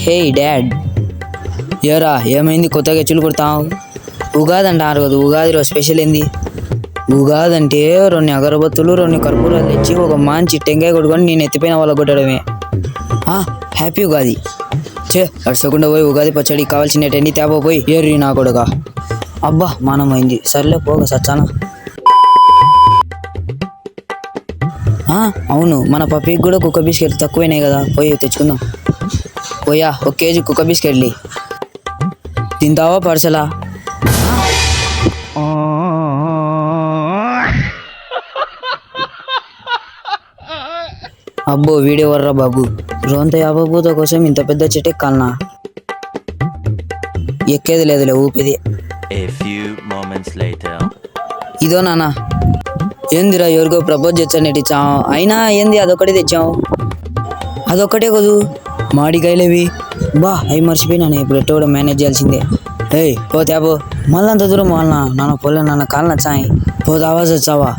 హే dad, ఏరా ఏమైంది కొత్తగా ఎచ్చులు కొడతావు? ఉగాది అంటారు కదా, ఉగాది రోజు స్పెషల్ ఏంది? ఉగాది అంటే 2 అగరబత్తులు 2 కర్పూరాలు తెచ్చి ఒక మంచి టెంకాయ కొట్టుకొని నేను ఎత్తిపోయిన వాళ్ళ కొట్టడమే. హ్యాపీ ఉగాది. అడుసకుండా పోయి ఉగాది పచ్చడి కావాల్సినటన్ని తేపోయి ఏర్రి నా కొడుక. అబ్బా మానమైంది, సర్లే పోగా సచ్చానా. అవును, మన పప్పికి కూడా కుక్క బిస్కెట్ తక్కువైనాయి కదా, పోయి తెచ్చుకుందాం. పోయా 1 కేజీ కుక్క బిస్కెట్లీ. తింటావా పర్సలా? అబ్బో వీడియో వర్రా బాబు, రోంత 50 పూత కోసం ఇంత పెద్ద చెట్టు ఎక్కాలనా? ఎక్కేది లేదులే, ఊపిది. ఇదో నాన్న. ఏందిరా ఎవరికో ప్రపోజ్ చేస్తాను ఇచ్చావు, అయినా ఏంది అదొకటి తెచ్చావు? అదొక్కటే కదూ, మాడికాయలేవి. అవి మర్చిపోయినాను, ఇప్పుడు ఎట్టో కూడా మేనేజ్ చేయాల్సిందే. పోతే పో, మళ్ళీ అంత దూరం వాళ్ళ నాన్న పోలే, నాన్న కాళ్ళు నచ్చాయి. పోతావా చచ్చావా?